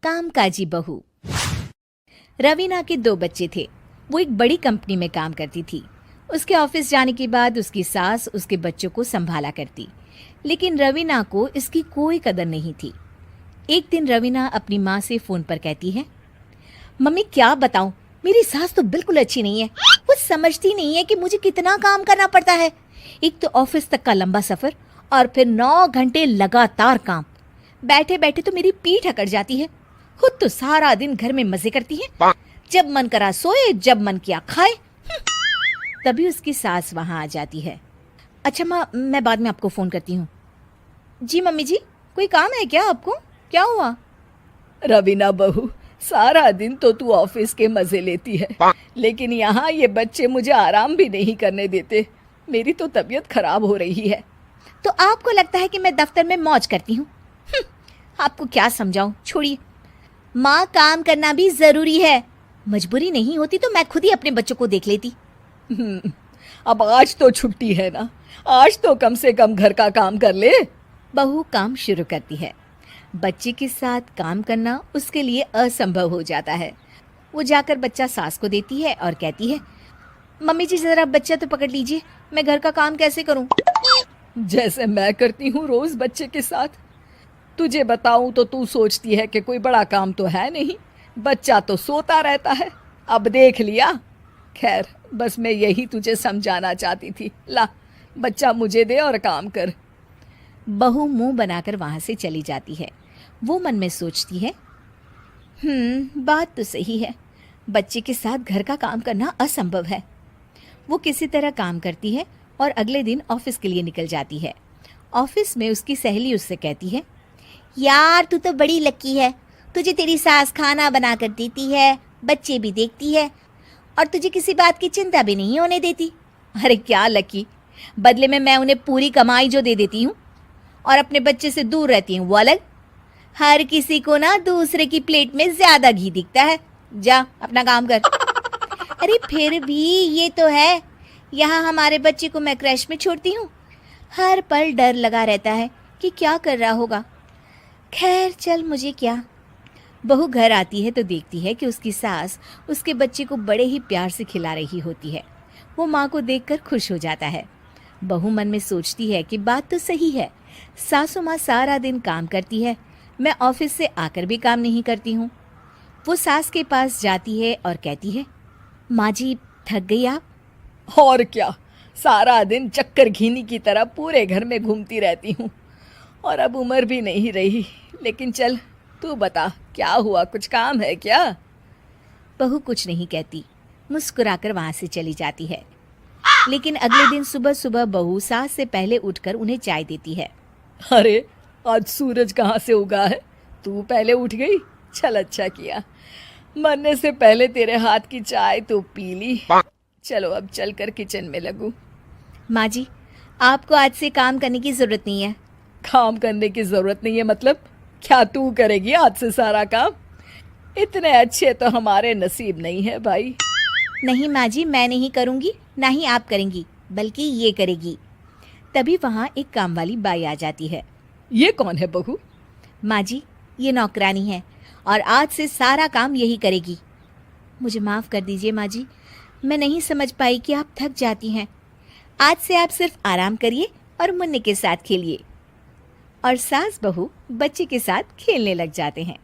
कामकाजी बहू। रवीना के 2 बच्चे थे। वो एक बड़ी कंपनी में काम करती थी। उसके ऑफिस जाने के बाद उसकी सास उसके बच्चों को संभाला करती, लेकिन रवीना को इसकी कोई कदर नहीं थी। एक दिन रवीना अपनी माँ से फोन पर कहती है, मम्मी क्या बताऊं, मेरी सास तो बिल्कुल अच्छी नहीं है। वो समझती नहीं है कि मुझे कितना काम करना पड़ता है। एक तो ऑफिस तक का लंबा सफर और फिर 9 घंटे लगातार काम। बैठे बैठे तो मेरी पीठ अकड़ जाती है। खुद तो सारा दिन घर में मजे करती है, जब मन करा सोए, जब मन किया खाए। तभी उसकी सास वहां आ जाती है। अच्छा माँ, मैं बाद में आपको फोन करती हूँ। जी मम्मी जी, कोई काम है क्या आपको? क्या हुआ? रवीना बहू, सारा दिन तो तू ऑफिस के मजे लेती है, लेकिन यहाँ ये बच्चे मुझे आराम भी नहीं करने देते। मेरी तो तबीयत खराब हो रही है। तो आपको लगता है कि मैं दफ्तर में मौज करती हूँ? आपको क्या समझाऊं, छोड़िए। माँ, काम करना भी जरूरी है। मजबूरी नहीं होती तो मैं खुद ही अपने बच्चों को देख लेती। अब आज तो छुट्टी है ना, आज तो कम से कम घर का काम कर ले। बहू काम शुरू करती है। बच्चे के साथ काम करना उसके लिए असंभव हो जाता है। वो जाकर बच्चा सास को देती है और कहती है, मम्मी जी जरा बच्चा तो पकड़ लीजिए, मैं घर का काम कैसे करूं? जैसे मैं करती हूँ रोज बच्चे के साथ। तुझे बताऊं तो तू सोचती है कि कोई बड़ा काम तो है नहीं, बच्चा तो सोता रहता है। अब देख लिया। खैर, बस मैं यही तुझे समझाना चाहती थी। ला, बच्चा मुझे दे और काम कर। बहू मुंह बनाकर वहां से चली जाती है। वो मन में सोचती है, बात तो सही है, बच्चे के साथ घर का काम करना असंभव है। वो किसी तरह काम करती है और अगले दिन ऑफिस के लिए निकल जाती है। ऑफिस में उसकी सहेली उससे कहती है, यार तू तो बड़ी लकी है, तुझे तेरी सास खाना बना कर देती है, बच्चे भी देखती है और तुझे किसी बात की चिंता भी नहीं होने देती। अरे क्या लकी, बदले में मैं उन्हें पूरी कमाई जो दे देती हूँ और अपने बच्चे से दूर रहती हूँ वो अलग। हर किसी को ना दूसरे की प्लेट में ज्यादा घी दिखता है। जा अपना काम कर। अरे फिर भी ये तो है, यहाँ हमारे बच्चे को मैं क्रैश में छोड़ती हूँ, हर पल डर लगा रहता है कि क्या कर रहा होगा। खैर चल, मुझे क्या। बहू घर आती है तो देखती है कि उसकी सास उसके बच्चे को बड़े ही प्यार से खिला रही होती है। वो माँ को देखकर खुश हो जाता है। बहू मन में सोचती है कि बात तो सही है, सासू माँ सारा दिन काम करती है, मैं ऑफिस से आकर भी काम नहीं करती हूँ। वो सास के पास जाती है और कहती है, माँ जी थक गई आप? और क्या, सारा दिन चक्कर घीनी की तरह पूरे घर में घूमती रहती हूँ और अब उम्र भी नहीं रही। लेकिन चल तू बता, क्या हुआ, कुछ काम है क्या? बहू कुछ नहीं कहती, मुस्कुराकर वहां से चली जाती है। लेकिन अगले दिन सुबह सुबह बहू सास से पहले उठकर उन्हें चाय देती है। अरे आज सूरज कहाँ से उगा है, तू पहले उठ गई। चल अच्छा किया, मरने से पहले तेरे हाथ की चाय तो पी ली। चलो अब चलकर किचन में लगूं। माँ जी, आपको आज से काम करने की जरूरत नहीं है। काम करने की जरूरत नहीं है मतलब? क्या तू करेगी आज से सारा काम? इतने अच्छे तो हमारे नसीब नहीं है भाई। नहीं माँ जी, मैं नहीं करूँगी, ना ही आप करेंगी, बल्कि ये करेगी। तभी वहाँ एक काम वाली बाई आ जाती है। ये कौन है बहू? माँ जी, ये नौकरानी है और आज से सारा काम यही करेगी। मुझे माफ़ कर दीजिए माँ जी, मैं नहीं समझ पाई कि आप थक जाती हैं। आज से आप सिर्फ आराम करिए और मुन्ने के साथ खेलिए। और सास बहू बच्चे के साथ खेलने लग जाते हैं।